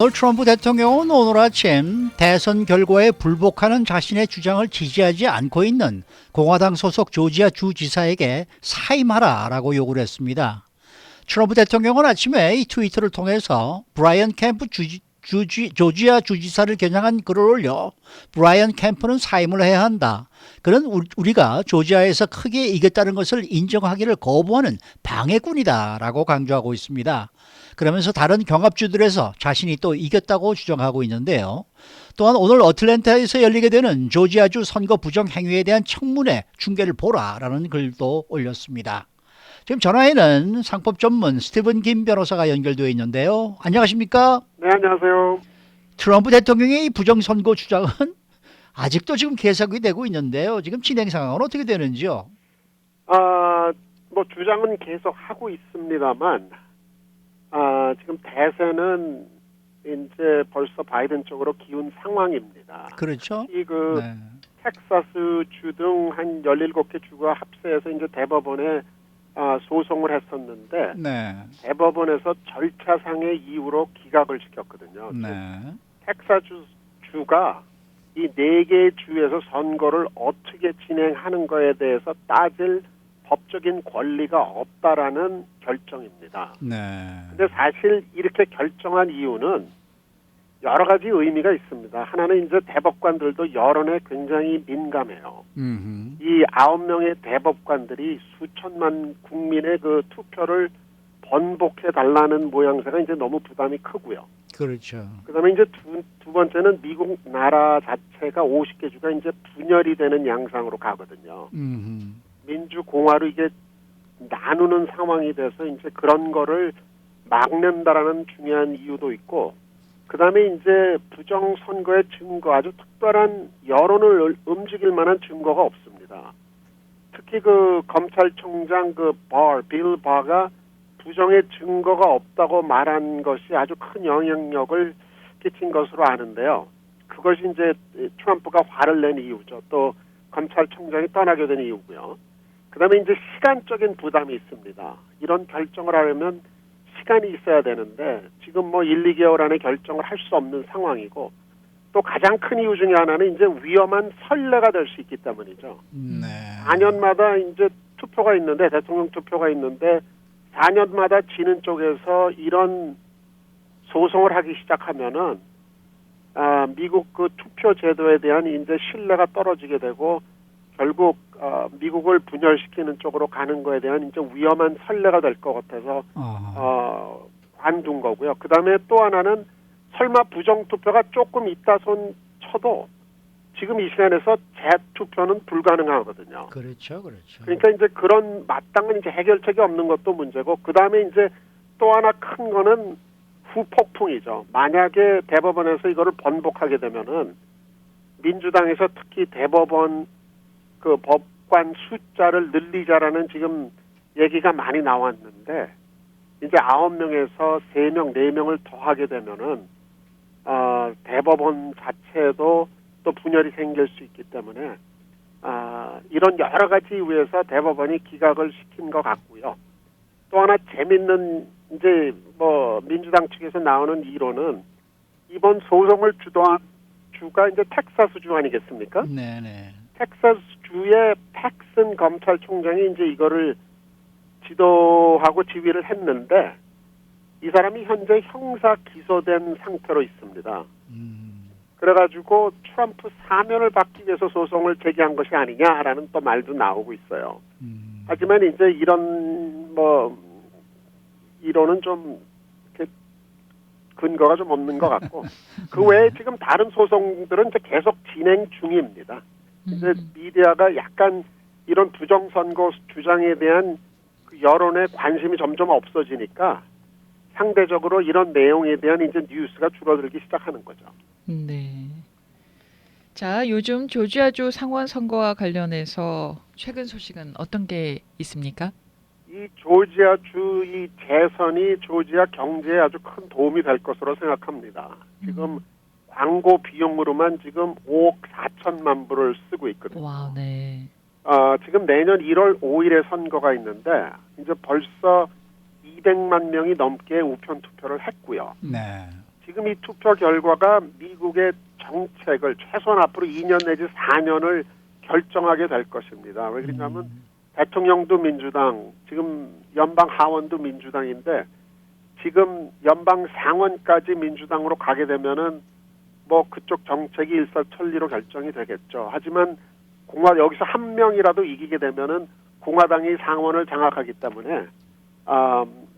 오늘 트럼프 대통령은 오늘 아침 대선 결과에 불복하는 자신의 주장을 지지하지 않고 있는 공화당 소속 조지아 주지사에게 사임하라라고 요구를 했습니다. 트럼프 대통령은 아침에 이 트위터를 통해서 브라이언 캠프 조지아 주지사를 겨냥한 글을 올려 브라이언 캠프는 사임을 해야 한다. 그는 우리가 조지아에서 크게 이겼다는 것을 인정하기를 거부하는 방해꾼이다라고 강조하고 있습니다. 그러면서 다른 경합주들에서 자신이 또 이겼다고 주장하고 있는데요. 또한 오늘 어틀랜타에서 열리게 되는 조지아주 선거 부정 행위에 대한 청문회 중계를 보라라는 글도 올렸습니다. 지금 전화에는 상법 전문 스티븐 김 변호사가 연결되어 있는데요. 안녕하십니까? 네, 안녕하세요. 트럼프 대통령의 이 부정선거 주장은 아직도 지금 계속이 되고 있는데요. 지금 진행 상황은 어떻게 되는지요? 주장은 계속 하고 있습니다만, 지금 대세는 이제 벌써 바이든 쪽으로 기운 상황입니다. 그렇죠. 네. 텍사스 주 등 한 17개 주가 합세해서 이제 대법원에 소송을 했었는데, 네. 대법원에서 절차상의 이유로 기각을 시켰거든요. 네. 텍사스 주가 이 4개의 주에서 선거를 어떻게 진행하는 거에 대해서 따질 법적인 권리가 없다라는 결정입니다. 네. 근데 사실 이렇게 결정한 이유는 여러 가지 의미가 있습니다. 하나는 이제 대법관들도 여론에 굉장히 민감해요. 이 9명의 대법관들이 수천만 국민의 그 투표를 번복해 달라는 모양새가 이제 너무 부담이 크고요. 그렇죠. 그다음에 이제 두 번째는 미국 나라 자체가 50개 주가 이제 분열이 되는 양상으로 가거든요. 민주공화로 이게 나누는 상황이 돼서 이제 그런 거를 막는다라는 중요한 이유도 있고, 그다음에 이제 부정 선거의 증거, 아주 특별한 여론을 움직일 만한 증거가 없습니다. 특히 그 검찰총장 빌 바가 부정의 증거가 없다고 말한 것이 아주 큰 영향력을 끼친 것으로 아는데요. 그것이 이제 트럼프가 화를 낸 이유죠. 또 검찰총장이 떠나게 된 이유고요. 그다음에 이제 시간적인 부담이 있습니다. 이런 결정을 하려면 시간이 있어야 되는데 지금 1, 2개월 안에 결정을 할 수 없는 상황이고, 또 가장 큰 이유 중에 하나는 이제 위험한 선례가 될 수 있기 때문이죠. 네. 4년마다 이제 투표가 있는데, 대통령 투표가 있는데 4년마다 지는 쪽에서 이런 소송을 하기 시작하면은 미국 그 투표 제도에 대한 이제 신뢰가 떨어지게 되고, 결국 미국을 분열시키는 쪽으로 가는 거에 대한 이제 위험한 선례가 될 것 같아서 관둔 거고요. 그다음에 또 하나는 설마 부정 투표가 조금 있다 손 쳐도 지금 이 시간에서 재투표는 불가능하거든요. 그렇죠. 그렇죠. 그러니까 이제 그런 마땅한 이제 해결책이 없는 것도 문제고, 그다음에 이제 또 하나 큰 거는 후폭풍이죠. 만약에 대법원에서 이거를 번복하게 되면은 민주당에서 특히 대법원 그 법관 숫자를 늘리자라는 지금 얘기가 많이 나왔는데, 이제 9명에서 3명, 4명을 더하게 되면은 대법원 자체도 또 분열이 생길 수 있기 때문에 이런 여러 가지 이유에서 대법원이 기각을 시킨 것 같고요. 또 하나 재밌는 이제 민주당 측에서 나오는 이론은 이번 소송을 주도한 주가 이제 텍사스 주 아니겠습니까? 네네. 텍사스 주의 팩슨 검찰총장이 이제 이거를 지도하고 지휘를 했는데, 이 사람이 현재 형사 기소된 상태로 있습니다. 그래가지고 트럼프 사면을 받기 위해서 소송을 제기한 것이 아니냐라는 또 말도 나오고 있어요. 하지만 이제 이런 이론은 좀 이렇게 근거가 좀 없는 것 같고, 그 외에 지금 다른 소송들은 이제 계속 진행 중입니다. 이제 미디어가 약간 이런 부정선거 주장에 대한 그 여론의 관심이 점점 없어지니까 상대적으로 이런 내용에 대한 이제 뉴스가 줄어들기 시작하는 거죠. 네. 자, 요즘 조지아주 상원 선거와 관련해서 최근 소식은 어떤 게 있습니까? 이 조지아주 이 재선이 조지아 경제에 아주 큰 도움이 될 것으로 생각합니다. 지금 광고 비용으로만 지금 5억 4천만 불을 쓰고 있거든요. 와, 네. 지금 내년 1월 5일에 선거가 있는데 이제 벌써 200만 명이 넘게 우편 투표를 했고요. 네. 지금 이 투표 결과가 미국의 정책을 최소한 앞으로 2년 내지 4년을 결정하게 될 것입니다. 왜 그러냐면 대통령도 민주당, 지금 연방 하원도 민주당인데 지금 연방 상원까지 민주당으로 가게 되면은 뭐 그쪽 정책이 일사천리로 결정이 되겠죠. 하지만 여기서 한 명이라도 이기게 되면은 공화당이 상원을 장악하기 때문에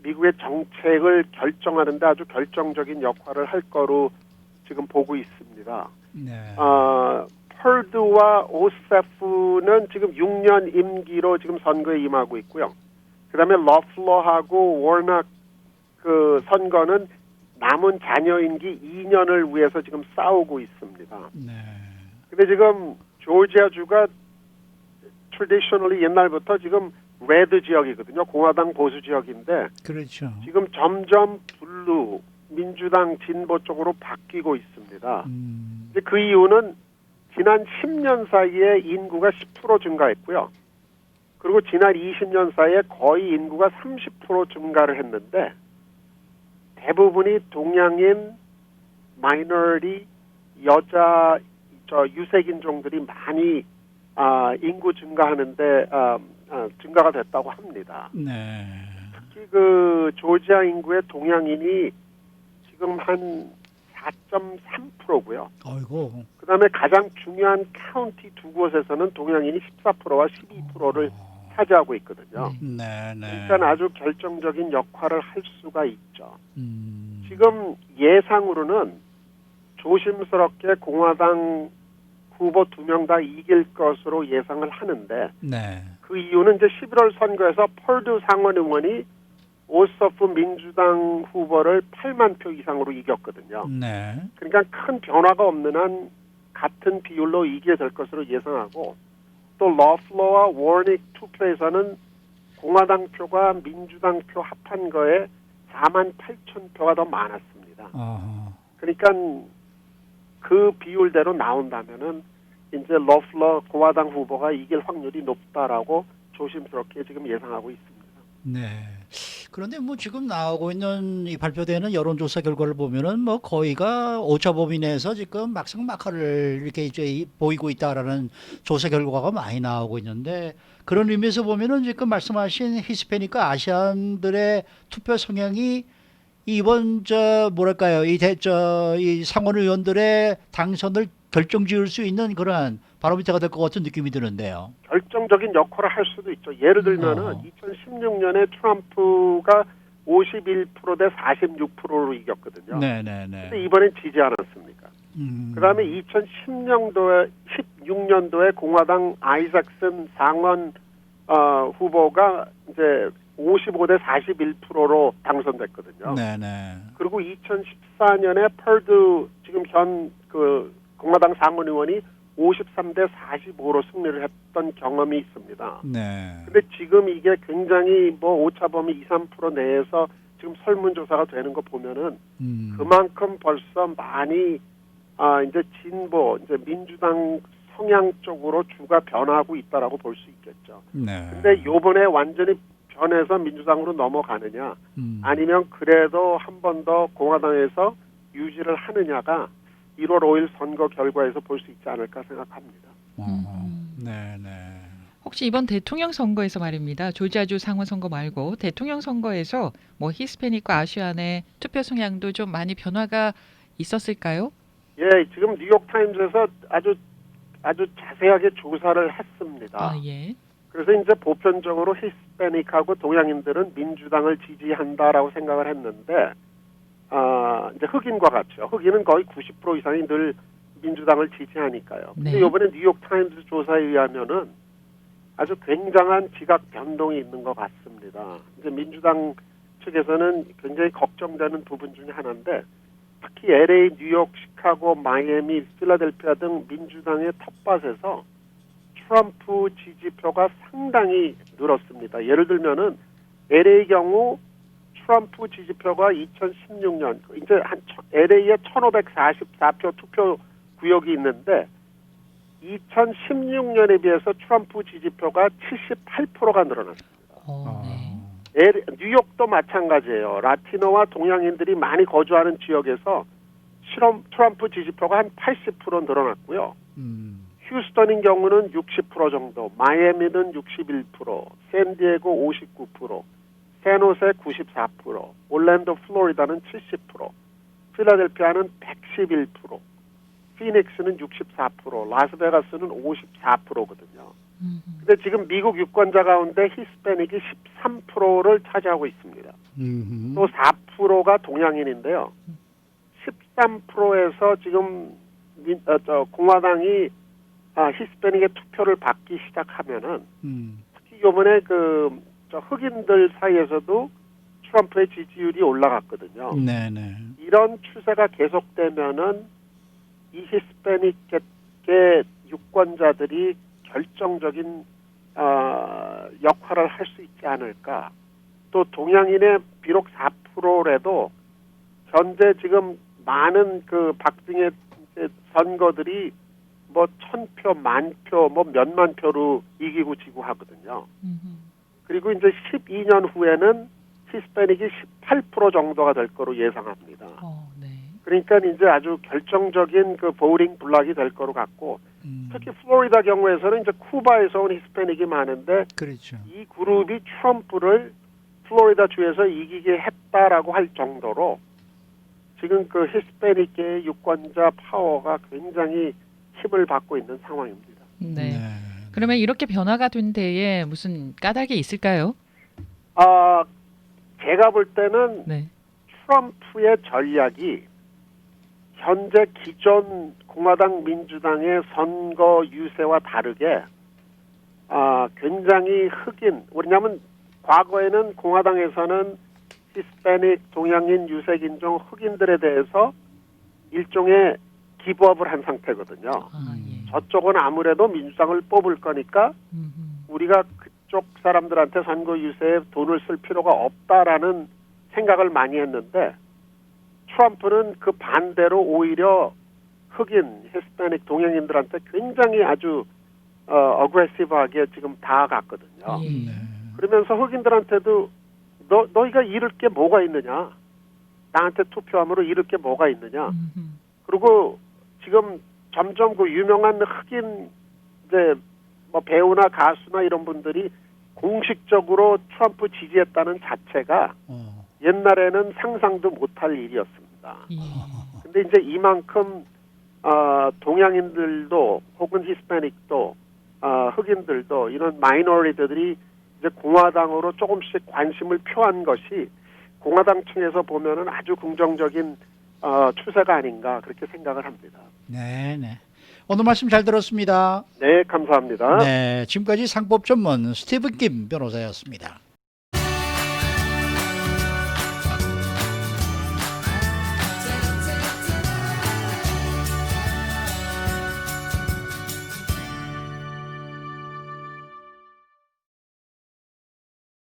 미국의 정책을 결정하는데 아주 결정적인 역할을 할 거로 지금 보고 있습니다. 네. 펄드와 오세프는 지금 6년 임기로 지금 선거에 임하고 있고요. 그다음에 러플러하고 워낙 그 선거는 남은 자녀 임기 2년을 위해서 지금 싸우고 있습니다. 네. 근데 지금 조지아주가 traditionally 옛날부터 지금 레드 지역이거든요. 공화당 보수 지역인데 그렇죠. 지금 점점 블루 민주당 진보 쪽으로 바뀌고 있습니다. 이제 그 이유는 지난 10년 사이에 인구가 10% 증가했고요. 그리고 지난 20년 사이에 거의 인구가 30% 증가를 했는데 대부분이 동양인, 마이너리티, 여자, 유색인종들이 많이 인구 증가하는데 증가가 됐다고 합니다. 네. 특히 그 조지아 인구의 동양인이 지금 한 4.3%고요. 아이고. 그다음에 가장 중요한 카운티 두 곳에서는 동양인이 14%와 12%를 차지하고 있거든요. 네, 네. 그러니까 아주 결정적인 역할을 할 수가 있죠. 지금 예상으로는 조심스럽게 공화당 후보 2명 다 이길 것으로 예상을 하는데 네. 그 이유는 이제 11월 선거에서 펄드 상원 의원이 오서프 민주당 후보를 8만 표 이상으로 이겼거든요. 네. 그러니까 큰 변화가 없는 한 같은 비율로 이기게 될 것으로 예상하고 또 러플러와 워닉 투표에서는 공화당 표가 민주당 표 합한 거에 4만 8천 표가 더 많았습니다. 그러니까 그 비율대로 나온다면은 이제 러플러 공화당 후보가 이길 확률이 높다라고 조심스럽게 지금 예상하고 있습니다. 네. 그런데 뭐 지금 나오고 있는 이 발표되는 여론조사 결과를 보면은 뭐 거의가 오차 범위 내에서 지금 막상막하를 이렇게 이제 보이고 있다라는 조사 결과가 많이 나오고 있는데 그런 의미에서 보면은 지금 말씀하신 히스패닉과 아시안들의 투표 성향이 이번 이 상원 의원들의 당선을 결정지을 수 있는 그러한 바로미터가 될 것 같은 느낌이 드는데요. 결정적인 역할을 할 수도 있죠. 예를 들면은 2016년에 트럼프가 51%대 46%로 이겼거든요. 네네네. 근데 이번엔 지지 않았습니까? 그다음에 16년도에 공화당 아이작슨 상원 후보가 이제 55대 41%로 당선됐거든요. 네네. 그리고 2014년에 펄드 지금 현 그 공화당 상원 의원이 53대 45로 승리를 했던 경험이 있습니다. 네. 근데 지금 이게 굉장히 뭐 오차범위 2, 3% 내에서 지금 설문조사가 되는 거 보면은 그만큼 벌써 많이 이제 진보, 이제 민주당 성향 쪽으로 주가 변하고 있다라고 볼 수 있겠죠. 네. 근데 요번에 완전히 변해서 민주당으로 넘어가느냐 아니면 그래도 한 번 더 공화당에서 유지를 하느냐가 1월 5일 선거 결과에서 볼 수 있지 않을까 생각합니다. 네네. 혹시 이번 대통령 선거에서 말입니다. 조지아주 상원 선거 말고 대통령 선거에서 뭐 히스패닉과 아시안의 투표 성향도 좀 많이 변화가 있었을까요? 예, 지금 뉴욕 타임즈에서 아주 자세하게 조사를 했습니다. 예. 그래서 이제 보편적으로 히스패닉하고 동양인들은 민주당을 지지한다라고 생각을 했는데, 이제 흑인과 같죠. 흑인은 거의 90% 이상이 늘 민주당을 지지하니까요. 근데 네. 이번에 뉴욕 타임즈 조사에 의하면은 아주 굉장한 지각 변동이 있는 것 같습니다. 이제 민주당 측에서는 굉장히 걱정되는 부분 중에 하나인데, 특히 LA, 뉴욕, 시카고, 마이애미, 필라델피아 등 민주당의 텃밭에서 트럼프 지지표가 상당히 늘었습니다. 예를 들면은 LA 경우 트럼프 지지표가 2016년 이제 한 LA에 1,544표 투표 구역이 있는데 2016년에 비해서 트럼프 지지표가 78%가 늘어났습니다. 네. 뉴욕도 마찬가지예요. 라티노와 동양인들이 많이 거주하는 지역에서 트럼프 지지표가 한 80% 늘어났고요. 휴스턴인 경우는 60% 정도, 마이애미는 61%, 샌디에고 59%, 샌호세 94%, 올랜도 플로리다는 70%, 필라델피아는 111%, 피닉스는 64%, 라스베가스는 54%거든요. 근데 지금 미국 유권자 가운데 히스패닉이 13%를 차지하고 있습니다. 또 4%가 동양인인데요. 13%에서 지금 공화당이 히스패닉의 투표를 받기 시작하면은 특히 이번에 흑인들 사이에서도 트럼프의 지지율이 올라갔거든요. 네네. 이런 추세가 계속되면은 이 히스패닉계 유권자들이 결정적인 역할을 할 수 있지 않을까. 또 동양인의 비록 4%라도 현재 지금 많은 그 박빙의 선거들이 뭐 1000표, 만표, 뭐 몇만 표로 이기고 지고 하거든요. 그리고 이제 12년 후에는 히스패닉이 18% 정도가 될 거로 예상합니다. 네. 그러니까 이제 아주 결정적인 그 보링 블락이 될 거로 같고, 특히 플로리다 경우에서는 이제 쿠바에서 온 히스패닉이 많은데, 그렇죠. 이 그룹이 트럼프를 플로리다 주에서 이기게 했다라고 할 정도로 지금 그 히스패닉계의 유권자 파워가 굉장히 힘을 받고 있는 상황입니다. 네. 그러면 이렇게 변화가 된 데에 무슨 까닭이 있을까요? 제가 볼 때는 네. 트럼프의 전략이 현재 기존 공화당 민주당의 선거 유세와 다르게 굉장히 왜냐하면 과거에는 공화당에서는 히스패닉, 동양인, 유색인종, 흑인들에 대해서 일종의 기부업을 한 상태거든요. 예. 저쪽은 아무래도 민주당을 뽑을 거니까 우리가 그쪽 사람들한테 선거 유세에 돈을 쓸 필요가 없다라는 생각을 많이 했는데, 트럼프는 그 반대로 오히려 흑인, 히스패닉, 동양인들한테 굉장히 아주 어그레시브하게 지금 다가갔거든요. 예. 그러면서 흑인들한테도 너희가 잃을 게 뭐가 있느냐, 나한테 투표함으로 잃을 게 뭐가 있느냐. 그리고 지금 점점 그 유명한 흑인 이제 뭐 배우나 가수나 이런 분들이 공식적으로 트럼프 지지했다는 자체가 옛날에는 상상도 못할 일이었습니다. 근데 이제 이만큼 동양인들도 혹은 히스패닉도 흑인들도 이런 마이너리티들이 이제 공화당으로 조금씩 관심을 표한 것이 공화당 층에서 보면은 아주 긍정적인 추세가 아닌가 그렇게 생각을 합니다. 네네. 오늘 말씀 잘 들었습니다. 네, 감사합니다. 네, 지금까지 상법 전문 스티븐 김 변호사였습니다.